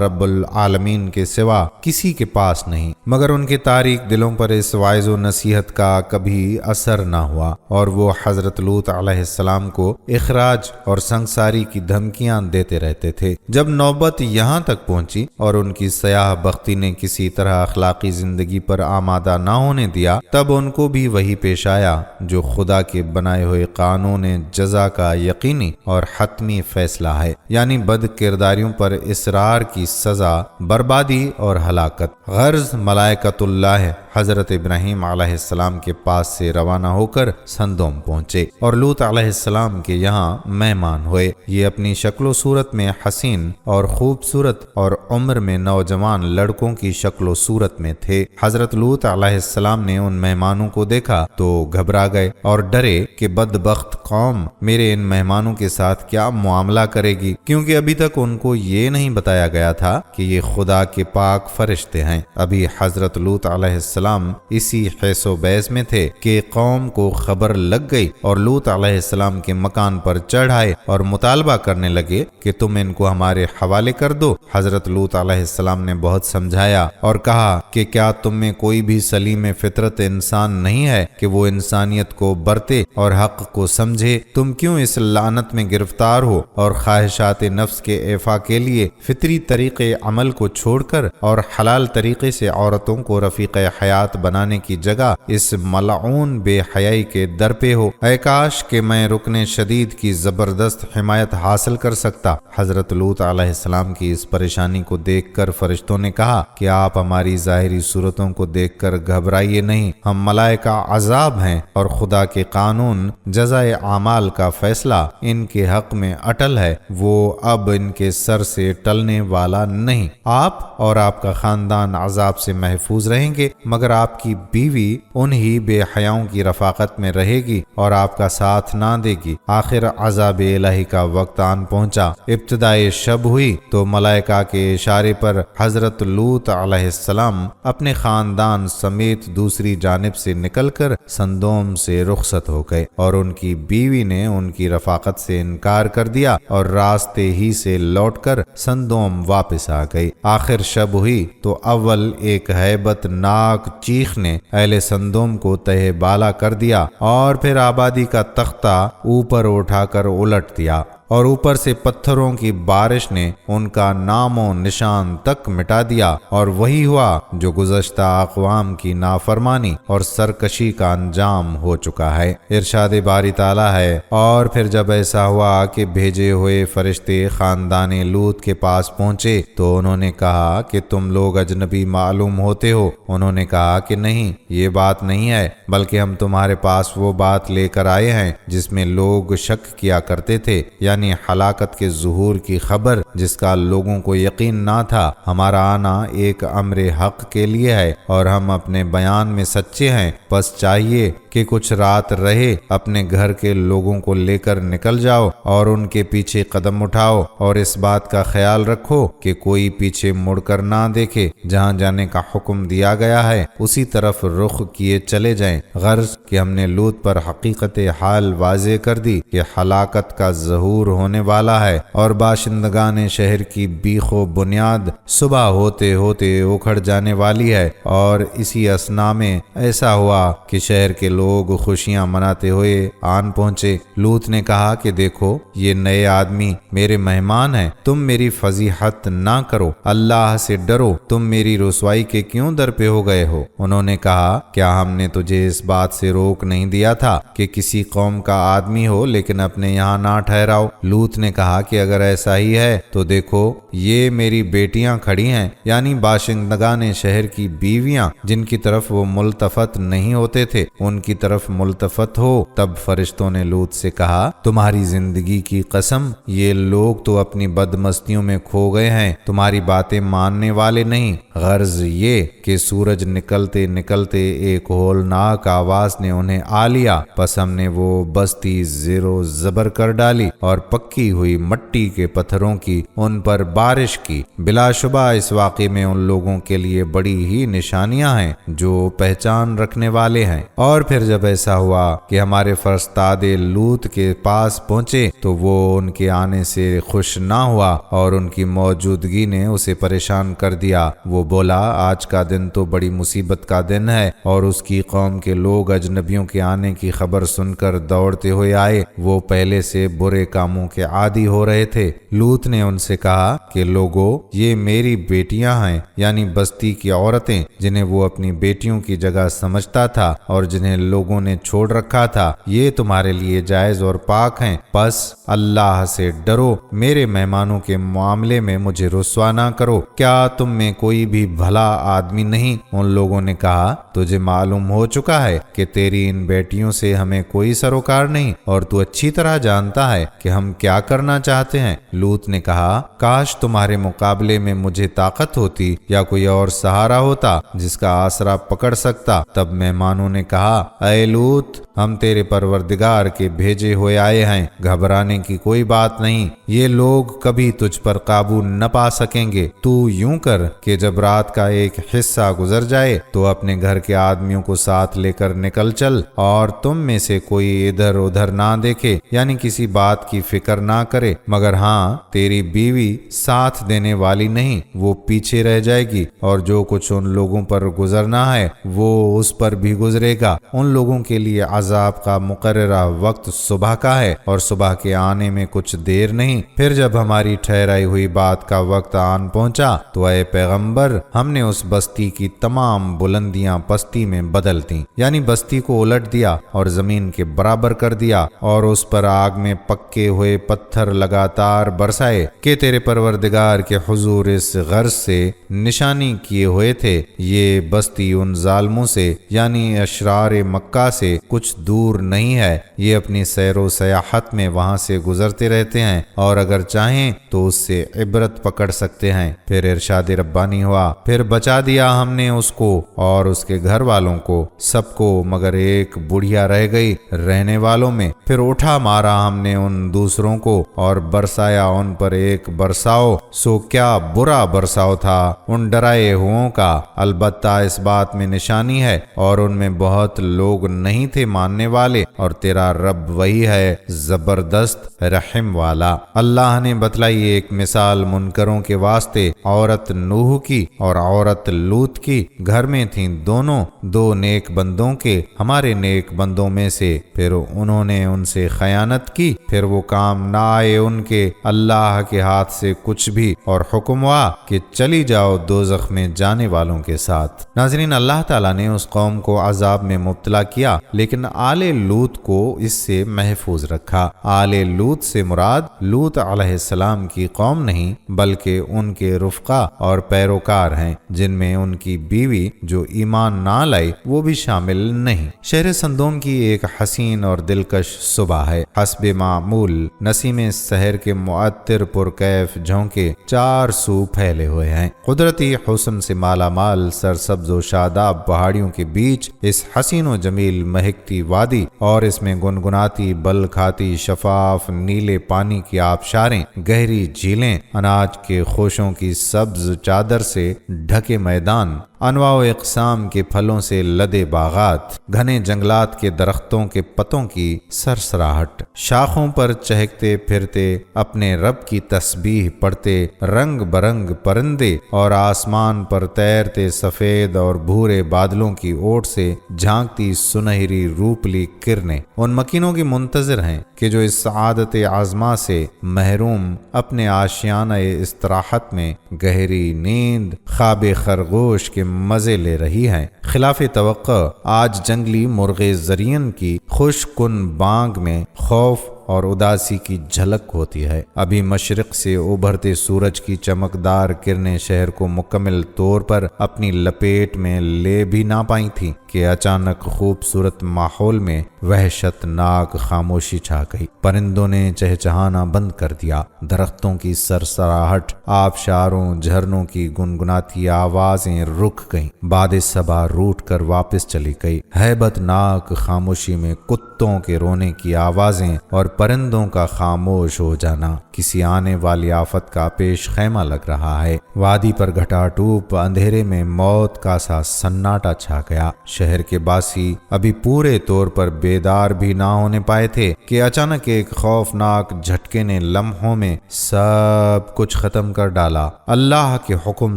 رب العالمین کے سوا کسی کے پاس نہیں۔ مگر ان کے تاریک دلوں پر اس وعظ و نصیحت کا کبھی اثر نہ ہوا، اور وہ حضرت لوط علیہ السلام کو اخراج اور سنگساری کی دھمکیاں دیتے رہتے تھے۔ جب نوبت یہاں تک پہنچی اور ان کی سیاہ بختی نے کسی طرح اخلاقی زندگی پر آمادہ نہ ہونے دیا، تب ان کو بھی وہی پیش آیا جو خدا کے بنائے ہوئے قانون جزا کا یقینی اور حتمی فیصلہ ہے، یعنی بد کرداریوں پر اصرار کی سزا بربادی اور ہلاکت۔ غرض ملائکۃ اللہ حضرت ابراہیم علیہ السلام کے پاس سے روانہ ہو کر سندوم پہنچے اور لوط علیہ السلام کے یہاں مہمان ہوئے۔ یہ اپنی شکل و صورت میں حسین اور خوبصورت اور عمر میں نوجوان لڑکوں کی شکل و صورت میں تھے۔ حضرت لوط علیہ السلام نے ان مہمانوں کو دیکھا تو گھبرا گئے اور ڈرے کہ بدبخت قوم میرے ان مہمانوں کے ساتھ کیا معاملہ کرے گی، کیونکہ ابھی تک ان کو یہ نہیں بتایا گیا تھا کہ یہ خدا کے پاک فرشتے ہیں۔ ابھی حضرت لوط علیہ السلام اسی حیث و بیس میں تھے کہ قوم کو خبر لگ گئی اور لوط علیہ السلام کے مکان پر چڑھ آئے اور مطالبہ کرنے لگے کہ تم ان کو ہمارے حوالے کر دو۔ حضرت لوط علیہ السلام نے بہت سمجھایا اور کہا کہ کیا تم میں کوئی بھی سلیم فطرت انسان نہیں ہے کہ وہ انسانیت کو برتے اور حق کو سمجھے؟ تم کیوں اس لعنت میں گرفتار ہو اور خواہشات نفس کے ایفا کے لیے فطری طریقے عمل کو چھوڑ کر اور حلال طریقے سے عورتوں کو رفیق حیات بنانے کی جگہ اس ملعون بے حیائی کے در پہ ہو؟ اے کاش کہ میں رکن شدید کی زبردست حمایت حاصل کر سکتا۔ حضرت لوط علیہ السلام کی اس پریشانی کو دیکھ کر فرشتوں نے کہا کہ آپ ہماری ظاہری صورتوں کو دیکھ کر گھبرائیے نہیں، ہم ملائکہ عذاب ہیں اور خدا کے قانون جزائے اعمال کا فیصلہ ان کے حق میں اٹل ہے، وہ اب ان کے سر سے ٹلنے والا نہیں۔ آپ اور آپ کا خاندان عذاب سے محفوظ رہیں گے، مگر آپ کی بیوی انہی بے حیاؤں کی رفاقت میں رہے گی اور آپ کا ساتھ نہ دے گی۔ آخر عذاب الہی کا وقت آن پہنچا۔ ابتدائے شب ہوئی تو ملائکہ کے اشارے پر حضرت لوط علیہ السلام اپنے خاندان سمیت دوسری جانب سے نکل کر سندوم سے رخصت ہو گئے، اور ان کی بیوی نے ان کی رفاقت سے انکار کر دیا اور راستے ہی سے لوٹ کر سندوم واپس آ گئی۔ آخر شب ہوئی تو اول ایک ہیبت ناک چیخ نے اہل سندوم کو تہہ بالا کر دیا اور پھر آبادی کا تختہ اوپر اٹھا کر الٹ دیا، اور اوپر سے پتھروں کی بارش نے ان کا نام و نشان تک مٹا دیا، اور وہی ہوا جو گزشتہ اقوام کی نافرمانی اور سرکشی کا انجام ہو چکا ہے۔ ارشاد باری تعالیٰ ہے، اور پھر جب ایسا ہوا کہ بھیجے ہوئے فرشتے خاندان لوط کے پاس پہنچے تو انہوں نے کہا کہ تم لوگ اجنبی معلوم ہوتے ہو۔ انہوں نے کہا کہ نہیں، یہ بات نہیں ہے، بلکہ ہم تمہارے پاس وہ بات لے کر آئے ہیں جس میں لوگ شک کیا کرتے تھے، یعنی ہلاکت کے ظہور کی خبر جس کا لوگوں کو یقین نہ تھا۔ ہمارا آنا ایک امر حق کے لیے ہے اور ہم اپنے بیان میں سچے ہیں، بس چاہیے کہ کچھ رات رہے اپنے گھر کے لوگوں کو لے کر نکل جاؤ اور ان کے پیچھے قدم اٹھاؤ، اور اس بات کا خیال رکھو کہ کوئی پیچھے مڑ کر نہ دیکھے، جہاں جانے کا حکم دیا گیا ہے اسی طرف رخ کیے چلے جائیں۔ غرض کہ ہم نے لوط پر حقیقت حال واضح کر دی کہ ہلاکت کا ظہور ہونے والا ہے، اور باشندگان شہر کی بیخ و بنیاد صبح ہوتے ہوتے اکھڑ جانے والی ہے۔ اور اسی اثنا میں ایسا ہوا کہ شہر کے لوگ خوشیاں مناتے ہوئے آن پہنچے۔ لوط نے کہا کہ دیکھو، یہ نئے آدمی میرے مہمان ہیں، تم میری فضیحت نہ کرو، اللہ سے ڈرو، تم میری رسوائی کے کیوں در پہ ہو گئے ہو؟ انہوں نے کہا کیا ہم نے تجھے اس بات سے روک نہیں دیا تھا کہ کسی قوم کا آدمی ہو لیکن اپنے یہاں نہ ٹھہراؤ؟ لوط نے کہا کہ اگر ایسا ہی ہے تو دیکھو، یہ میری بیٹیاں کھڑی ہیں، یعنی باشندگان شہر کی بیویاں جن کی طرف وہ ملتفت نہیں ہوتے تھے، ان کی کی طرف ملتفت ہو، تب فرشتوں نے لوط سے کہا تمہاری زندگی کی قسم، یہ لوگ تو اپنی بدمستیوں میں کھو گئے ہیں، تمہاری باتیں ماننے والے نہیں۔ غرض یہ کہ سورج نکلتے نکلتے ایک ہولناک آواز نے انہیں آ لیا، پس ہم نے وہ بستی زیر و زبر کر ڈالی اور پکی ہوئی مٹی کے پتھروں کی ان پر بارش کی۔ بلا شبہ اس واقعے میں ان لوگوں کے لیے بڑی ہی نشانیاں ہیں جو پہچان رکھنے والے ہیں۔ اور پھر جب ایسا ہوا کہ ہمارے فرستادے لوط کے پاس پہنچے تو وہ ان کے آنے سے خوش نہ ہوا اور ان کی موجودگی نے اسے پریشان کر دیا۔ وہ بولا آج کا دن تو بڑی مصیبت کا دن ہے، اور اس کی قوم کے لوگ اجنبیوں کے آنے کی خبر سن کر دوڑتے ہوئے آئے۔ وہ پہلے سے برے کاموں کے عادی ہو رہے تھے۔ لوط نے ان سے کہا کہ لوگو، یہ میری بیٹیاں ہیں، یعنی بستی کی عورتیں جنہیں وہ اپنی بیٹیوں کی جگہ سمجھتا تھا اور جنہیں لوگوں نے چھوڑ رکھا تھا، یہ تمہارے لیے جائز اور پاک ہیں، پس اللہ سے ڈرو، میرے مہمانوں کے معاملے میں مجھے رسوا نہ کرو۔ کیا تم میں کوئی بھی بھلا آدمی نہیں؟ ان لوگوں نے کہا تجھے معلوم ہو چکا ہے کہ تیری ان بیٹیوں سے ہمیں کوئی سروکار نہیں، اور تو اچھی طرح جانتا ہے کہ ہم کیا کرنا چاہتے ہیں۔ لوط نے کہا کاش تمہارے مقابلے میں مجھے طاقت ہوتی یا کوئی اور سہارا ہوتا جس کا آسرا پکڑ سکتا۔ تب مہمانوں نے کہا اے لوط، ہم تیرے پروردگار کے بھیجے ہوئے آئے ہیں، گھبرانے کی کوئی بات نہیں، یہ لوگ کبھی تجھ پر قابو نہ پا سکیں گے۔ تو یوں کر کہ جب رات کا ایک حصہ گزر جائے تو اپنے گھر کے آدمیوں کو ساتھ لے کر نکل چل، اور تم میں سے کوئی ادھر ادھر نہ دیکھے، یعنی کسی بات کی فکر نہ کرے، مگر ہاں تیری بیوی ساتھ دینے والی نہیں، وہ پیچھے رہ جائے گی، اور جو کچھ ان لوگوں پر گزرنا ہے وہ اس پر بھی گزرے گا۔ ان لوگوں کے لیے عذاب کا مقررہ وقت صبح کا ہے، اور صبح کے آنے میں کچھ دیر نہیں۔ پھر جب ہماری ٹھہرائی ہوئی بات کا وقت آن پہنچا تو اے پیغمبر، ہم نے اس بستی کی تمام بلندیاں پستی میں بدل دیں، یعنی بستی کو الٹ دیا اور زمین کے برابر کر دیا، اور اس پر آگ میں پکے ہوئے پتھر لگاتار برسائے کہ تیرے پروردگار کے حضور اس غرض سے نشانی کیے ہوئے تھے، یہ بستی ان ظالموں سے یعنی اشرار مکہ سے کچھ دور نہیں ہے، یہ اپنی سیر و سیاحت میں وہاں سے گزرتے رہتے ہیں، اور اگر چاہیں تو اس سے عبرت پکڑ سکتے ہیں۔ پھر ارشاد ربانی ہوا، پھر بچا دیا ہم نے اس کو اور اس کے گھر والوں کو، سب کو مگر ایک بڑھیا رہ گئی رہنے والوں میں۔ پھر اٹھا مارا ہم نے ان دوسروں کو اور برسایا ان پر ایک برساؤ، سو کیا برا برساؤ تھا ان ڈرائے ہوں کا۔ البتہ اس بات میں نشانی ہے اور ان میں بہت لوگ نہیں تھے ماننے والے، اور تیرا رب وہی ہے زبردست رحم والا۔ اللہ نے بتلائی ایک مثال منکروں کے واسطے، عورت نوح کی اور عورت لوط کی۔ گھر میں تھیں دونوں، دو نیک بندوں کے، ہمارے نیک بندوں میں سے، پھر انہوں نے ان سے خیانت کی، پھر وہ کام نہ آئے ان کے اللہ کے ہاتھ سے کچھ بھی، اور حکم ہوا کہ چلی جاؤ دوزخ میں جانے والوں کے ساتھ۔ ناظرین، اللہ تعالیٰ نے اس قوم کو عذاب میں مبتلا کیا، لیکن آل لوط کو اس سے محفوظ رکھا۔ آل لوط سے مراد لوط علیہ السلام کی قوم نہیں بلکہ ان کے رفقا اور پیروکار ہیں، جن میں ان کی بیوی جو ایمان نہ لائی وہ بھی شامل نہیں۔ شہر صندوم کی ایک حسین اور دلکش صبح ہے۔ حسب معمول نسیم سحر کے معطر پرکیف جھونکے چار سو پھیلے ہوئے ہیں۔ قدرتی حسن سے مالا مال سرسبز و شاداب پہاڑیوں کے بیچ اس حسین و جمیل مہکتی وادی، اور اس میں گنگناتی بل کھاتی شفاف نیلے پانی کی آبشاریں، گہری جھیلیں، اناج کے خوشوں کی سبز چادر سے ڈھکے میدان، انواع و اقسام کے پھلوں سے لدے باغات، گھنے جنگلات کے درختوں کے پتوں کی سرسراہٹ، شاخوں پر چہکتے پھرتے اپنے رب کی تسبیح پڑھتے رنگ برنگ پرندے، اور آسمان پر تیرتے سفید اور بھورے بادلوں کی اوٹ سے جھانکتی سنہری روپلی کرنیں، ان مکینوں کی منتظر ہیں کہ جو اس سعادت عظمہ سے محروم اپنے آشیانہ استراحت میں گہری نیند خواب خرگوش کے مزے لے رہی ہیں۔ خلاف توقع آج جنگلی مرغ زرین کی خوش کن بانگ میں خوف اور اداسی کی جھلک ہوتی ہے۔ ابھی مشرق سے ابھرتے سورج کی چمکدار کرنیں شہر کو مکمل طور پر اپنی لپیٹ میں لے بھی نہ پائی تھی کہ اچانک خوبصورت ماحول میں وحشت ناک خاموشی چھا گئی۔ پرندوں نے چہچہانا بند کر دیا، درختوں کی سرسراہٹ، آبشاروں جھرنوں کی گنگناتی آوازیں رک گئیں، باد صبا روٹ کر واپس چلی گئی۔ ہیبت ناک خاموشی میں کتوں کے رونے کی آوازیں اور پرندوں کا خاموش ہو جانا کسی آنے والی آفت کا پیش خیمہ لگ رہا ہے۔ وادی پر گھٹا ٹوپ اندھیرے میں موت کا سا سناٹا چھا گیا۔ شہر کے باسی ابھی پورے طور پر بیدار بھی نہ ہونے پائے تھے کہ اچانک ایک خوفناک جھٹکے نے لمحوں میں سب کچھ ختم کر ڈالا۔ اللہ کے حکم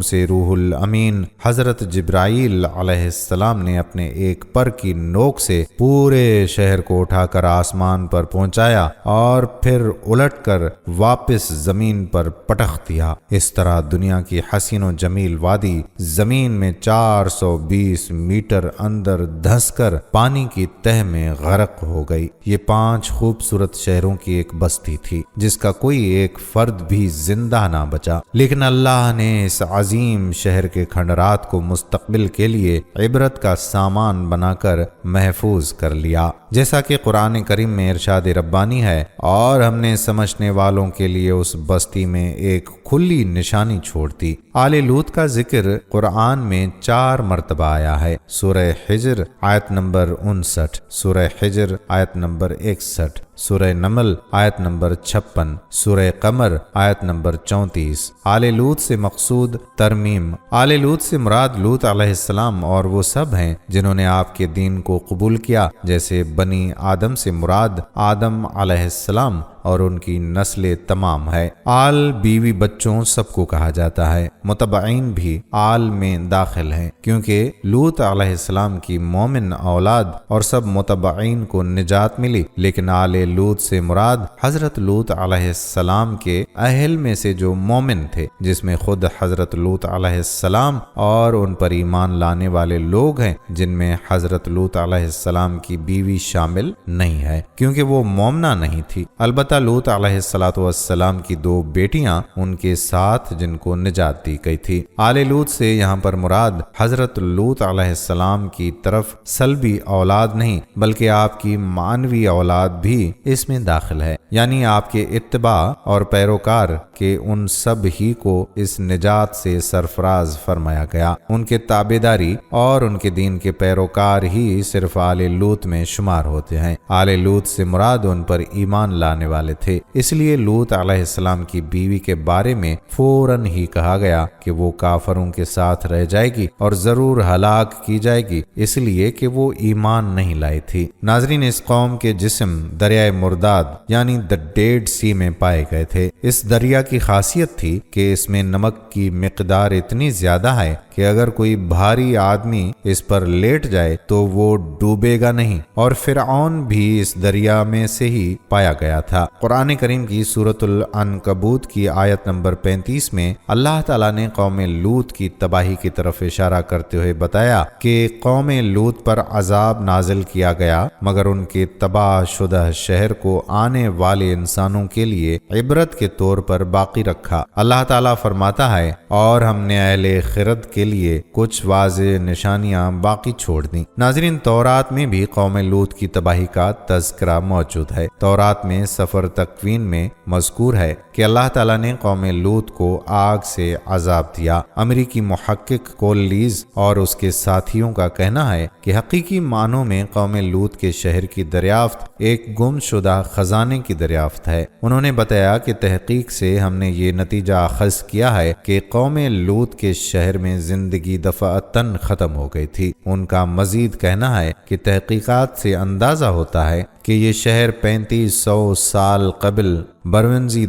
سے روح الامین حضرت جبرائیل علیہ السلام نے اپنے ایک پر کی نوک سے پورے شہر کو اٹھا کر آسمان پر پہنچایا اور پھر الٹ کر واپس زمین پر پٹخ دیا۔ اس طرح دنیا کی حسین و جمیل وادی زمین میں 420 میٹر اندر دھس کر پانی کی تہ میں غرق ہو گئی۔ یہ 5 خوبصورت شہروں کی ایک بستی تھی جس کا کوئی ایک فرد بھی زندہ نہ بچا، لیکن اللہ نے اس عظیم شہر کے کھنڈرات کو مستقبل کے لیے عبرت کا سامان بنا کر محفوظ کر لیا، جیسا کہ قرآن کریم میں ارشاد ربانی ہے، اور ہم نے سمجھنے والوں کے لیے اس بستی میں ایک کھلی نشانی چھوڑ دی۔ آل لوط کا ذکر قرآن میں 4 مرتبہ آیا ہے۔ سورہ حجر آیت نمبر 59، سورہ حجر آیت نمبر 61، سورہ نمل آیت نمبر 56، سورہ قمر آیت نمبر 34۔ آل لوط سے مقصود ترمیم۔ آل لوط سے مراد لوط علیہ السلام اور وہ سب ہیں جنہوں نے آپ کے دین کو قبول کیا، جیسے بنی آدم سے مراد آدم علیہ السلام اور ان کی نسل تمام ہے۔ آل بیوی بچوں سب کو کہا جاتا ہے، متبعین بھی آل میں داخل ہیں، کیونکہ لوط علیہ السلام کی مومن اولاد اور سب متبعین کو نجات ملی، لیکن آل لوط سے مراد حضرت لوط علیہ السلام کے اہل میں سے جو مومن تھے، جس میں خود حضرت لوط علیہ السلام اور ان پر ایمان لانے والے لوگ ہیں، جن میں حضرت لوط علیہ السلام کی بیوی شامل نہیں ہے کیونکہ وہ مومنہ نہیں تھی۔ البتہ لوط علیہ السلام کی 2 بیٹیاں ان کے ساتھ جن کو نجات دی گئی تھی۔ آل لوط سے یہاں پر مراد حضرت لوط علیہ السلام کی طرف سلبی اولاد نہیں بلکہ آپ کی معنوی اولاد بھی اس میں داخل ہے، یعنی آپ کے اتباع اور پیروکار کے ان سب ہی کو اس نجات سے سرفراز فرمایا گیا۔ ان کے تابعداری اور ان کے دین کے پیروکار ہی صرف آل لوط میں شمار ہوتے ہیں۔ آل لوط سے مراد ان پر ایمان لانے والے تھے، اس لیے لوط علیہ السلام کی بیوی کے بارے میں فوراً ہی کہا گیا کہ وہ کافروں کے ساتھ رہ جائے گی اور ضرور ہلاک کی جائے گی، اس لیے کہ وہ ایمان نہیں لائی تھی۔ ناظرین، اس قوم کے جسم دریائے مرداد یعنی دا ڈیڈ سی میں پائے گئے تھے۔ اس دریا کی خاصیت تھی کہ اس میں نمک کی مقدار اتنی زیادہ ہے کہ اگر کوئی بھاری آدمی اس پر لیٹ جائے تو وہ ڈوبے گا نہیں، اور فرعون بھی اس دریا میں سے ہی پایا گیا تھا۔ قرآن کریم کی سورۃ العنکبوت کی آیت نمبر 35 میں اللہ تعالیٰ نے قوم لوط کی تباہی کی طرف اشارہ کرتے ہوئے بتایا کہ قوم لوط پر عذاب نازل کیا گیا مگر ان کے تباہ شدہ شہر کو آنے والے انسانوں کے لیے عبرت کے طور پر باقی رکھا۔ اللہ تعالیٰ فرماتا ہے، اور ہم نے اہل خرد کے لیے کچھ واضح نشانیاں باقی چھوڑ دیں۔ ناظرین، تورات میں بھی قوم لوط کی تباہی کا تذکرہ موجود ہے۔ تورات میں سفر تکوین میں مذکور ہے کہ اللہ تعالیٰ نے قوم لوط کو آگ سے عذاب دیا۔ امریکی محقق کولیز اور اس کے ساتھیوں کا کہنا ہے کہ حقیقی معنوں میں قوم لوط کے شہر کی دریافت ایک گم شدہ خزانے کی دریافت ہے۔ انہوں نے بتایا کہ تحقیق سے ہم نے یہ نتیجہ اخذ کیا ہے کہ قوم لوط کے شہر میں زندگی دفعتاً ختم ہو گئی تھی۔ ان کا مزید کہنا ہے کہ تحقیقات سے اندازہ ہوتا ہے کہ یہ شہر 3500 سال قبل برونزی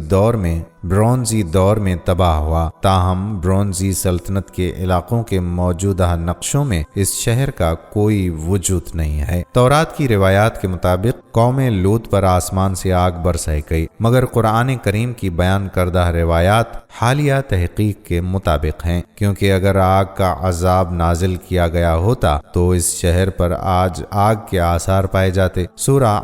دور میں تباہ ہوا، تاہم برونزی سلطنت کے علاقوں کے موجودہ نقشوں میں اس شہر کا کوئی وجود نہیں ہے۔ تورات کی روایات کے مطابق قوم لوط پر آسمان سے آگ برسائی گئی، مگر قرآن کریم کی بیان کردہ روایات حالیہ تحقیق کے مطابق ہیں، کیونکہ اگر آگ کا عذاب نازل کیا گیا ہوتا تو اس شہر پر آج آگ کے آثار پائے جاتے۔ سورہ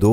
2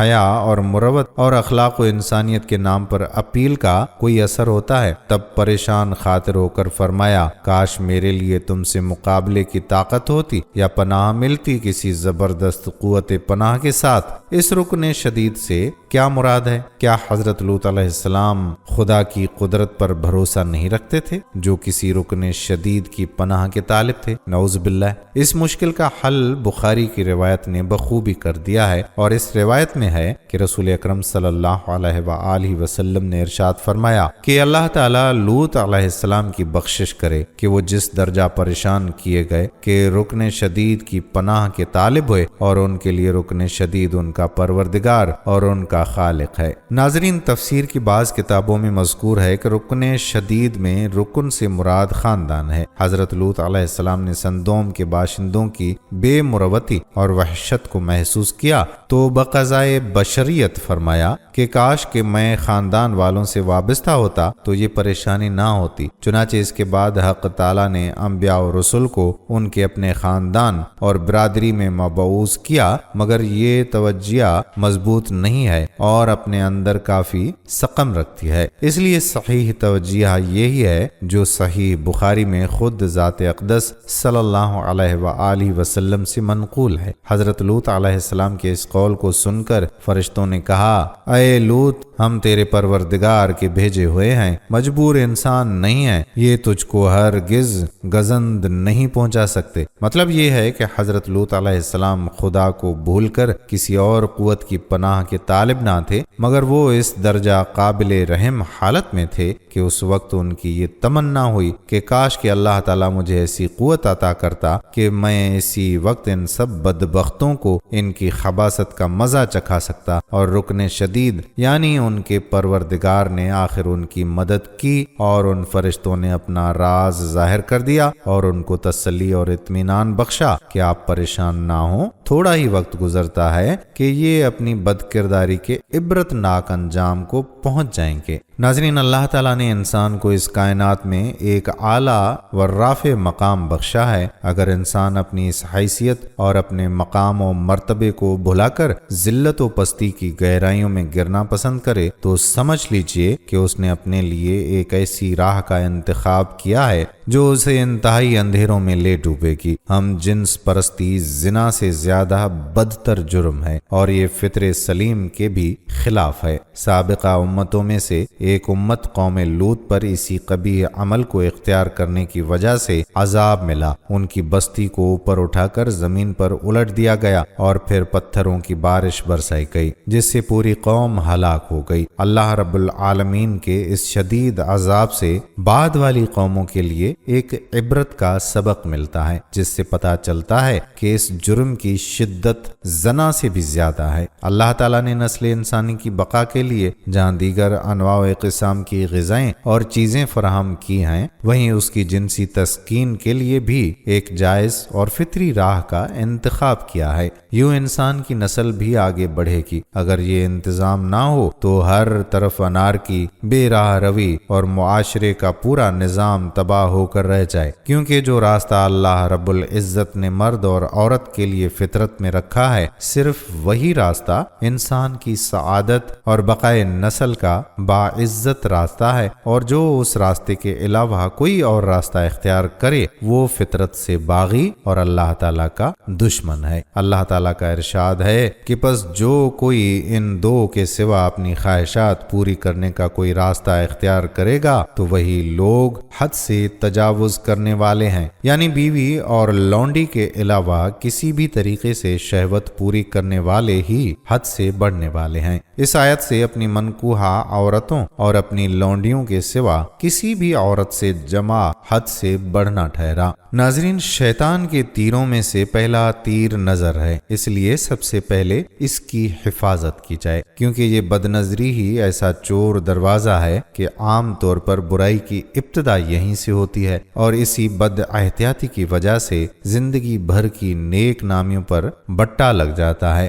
حیا اور مروت اور اخلاق و انسانیت کے نام پر اپیل کا کوئی اثر ہوتا ہے، تب پریشان خاطر ہو کر فرمایا، کاش میرے لیے تم سے مقابلے کی طاقت ہوتی یا پناہ ملتی کسی زبردست قوت پناہ کے ساتھ۔ اس رکن شدید سے کیا مراد ہے؟ کیا حضرت لوط علیہ السلام خدا کی قدرت پر بھروسہ نہیں رکھتے تھے جو کسی رکن شدید کی پناہ کے طالب تھے؟ نعوذ باللہ۔ اس مشکل کا حل بخاری کی روایت نے بخوبی کر دیا ہے، اور اس روایت میں ہے کہ رسول اکرم صلی اللہ علیہ وآلہ وسلم نے ارشاد فرمایا کہ اللہ تعالیٰ لوط علیہ السلام کی بخشش کرے کہ وہ جس درجہ پریشان کیے گئے کہ رکن شدید کی پناہ کے طالب ہوئے، اور ان کے لیے رکن شدید ان کا پروردگار اور ان کا خالق ہے۔ ناظرین، تفسیر کی بعض کتابوں میں مذکور ہے کہ رکن شدید میں رکن سے مراد خاندان ہے۔ حضرت لوط علیہ السلام نے سندوم کے باشندوں کی بے مروتی اور وحشت کو محسوس کیا تو بقضائے بشریت فرمایا کہ کاش کہ میں خاندان والوں سے وابستہ ہوتا تو یہ پریشانی نہ ہوتی۔ چنانچہ اس کے بعد حق تعالیٰ نے انبیاء و رسول کو ان کے اپنے خاندان اور برادری میں مبعوث کیا، مگر یہ توجیہ مضبوط نہیں ہے اور اپنے اندر کافی سقم رکھتی ہے۔ اس لیے صحیح توجیہ یہی ہے جو صحیح بخاری میں خود ذات اقدس صلی اللہ علیہ وآلہ وسلم سے منقول ہے۔ حضرت لوط علیہ السلام کے اس قول کو سن کر فرشتوں نے کہا، اے لوط، ہم تیرے پروردگار کے بھیجے ہوئے ہیں، مجبور انسان نہیں ہیں، یہ تجھ کو ہرگز گزند نہیں پہنچا سکتے۔ مطلب یہ ہے کہ حضرت لوط علیہ السلام خدا کو بھول کر کسی اور قوت کی پناہ کے طالب نہ تھے، مگر وہ اس درجہ قابل رحم حالت میں تھے کہ اس وقت ان کی یہ تمنا ہوئی کہ کاش کہ اللہ تعالیٰ مجھے ایسی قوت عطا کرتا کہ میں اسی وقت ان سب بدبختوں کو ان کی خباثت کا مزہ چکھا سکتا، اور رکن شدید یعنی ان کے پروردگار نے آخر ان کی مدد کی اور ان فرشتوں نے اپنا راز ظاہر کر دیا اور ان کو تسلی اور اطمینان بخشا کہ آپ پریشان نہ ہوں، تھوڑا ہی وقت گزرتا ہے کہ یہ اپنی بد کرداری کے عبرت ناک انجام کو پہنچ جائیں گے۔ ناظرین، اللہ تعالیٰ نے انسان کو اس کائنات میں ایک اعلیٰ و رافع مقام بخشا ہے۔ اگر انسان اپنی اس حیثیت اور اپنے مقام و مرتبے کو بھلا کر ذلت و پستی کی گہرائیوں میں گرنا پسند کرے تو سمجھ لیجئے کہ اس نے اپنے لیے ایک ایسی راہ کا انتخاب کیا ہے جو اسے انتہائی اندھیروں میں لے ڈوبے گی۔ ہم جنس پرستی زنا سے زیادہ بدتر جرم ہے اور یہ فطر سلیم کے بھی خلاف ہے۔ سابقہ امتوں میں سے ایک امت قوم لوط پر اسی قبیح عمل کو اختیار کرنے کی وجہ سے عذاب ملا۔ ان کی بستی کو اوپر اٹھا کر زمین پر الٹ دیا گیا اور پھر پتھروں کی بارش برسائی گئی جس سے پوری قوم ہلاک ہو گئی۔ اللہ رب العالمین کے اس شدید عذاب سے بعد والی قوموں کے لیے ایک عبرت کا سبق ملتا ہے، جس سے پتہ چلتا ہے کہ اس جرم کی شدت زنا سے بھی زیادہ ہے۔ اللہ تعالیٰ نے نسل انسانی کی بقا کے لیے جہاں دیگر انواع و اقسام کی غذائیں اور چیزیں فراہم کی ہیں، وہیں اس کی جنسی تسکین کے لیے بھی ایک جائز اور فطری راہ کا انتخاب کیا ہے۔ یوں انسان کی نسل بھی آگے بڑھے گی۔ اگر یہ انتظام نہ ہو تو ہر طرف انارکی، بے راہ روی اور معاشرے کا پورا نظام تباہ ہو کر رہ جائے، کیونکہ جو راستہ اللہ رب العزت نے مرد اور عورت کے لیے فطرت میں رکھا ہے، صرف وہی راستہ انسان کی سعادت اور بقائے نسل کا باعزت راستہ ہے، اور جو اس راستے کے علاوہ کوئی اور راستہ اختیار کرے وہ فطرت سے باغی اور اللہ تعالیٰ کا دشمن ہے۔ اللہ تعالیٰ کا ارشاد ہے کہ پس جو کوئی ان دو کے سوا اپنی خواہشات پوری کرنے کا کوئی راستہ اختیار کرے گا تو وہی لوگ حد سے تجاوز کرنے والے ہیں، یعنی بیوی اور لونڈی کے علاوہ کسی بھی طریقے سے شہوت پوری کرنے والے ہی حد سے بڑھنے والے ہیں۔ اس آیت سے اپنی منکوحہ عورتوں اور اپنی لونڈیوں کے سوا کسی بھی عورت سے جمع حد سے بڑھنا ٹھہرا۔ ناظرین، شیطان کے تیروں میں سے پہلا تیر نظر ہے، اس لیے سب سے پہلے اس کی حفاظت کی جائے، کیونکہ یہ بد نظری ہی ایسا چور دروازہ ہے کہ عام طور پر برائی کی ابتدا یہیں سے ہوتی ہے، اور اسی بد احتیاطی کی وجہ سے زندگی بھر کی نیک نامیوں پر بٹا لگ جاتا ہے۔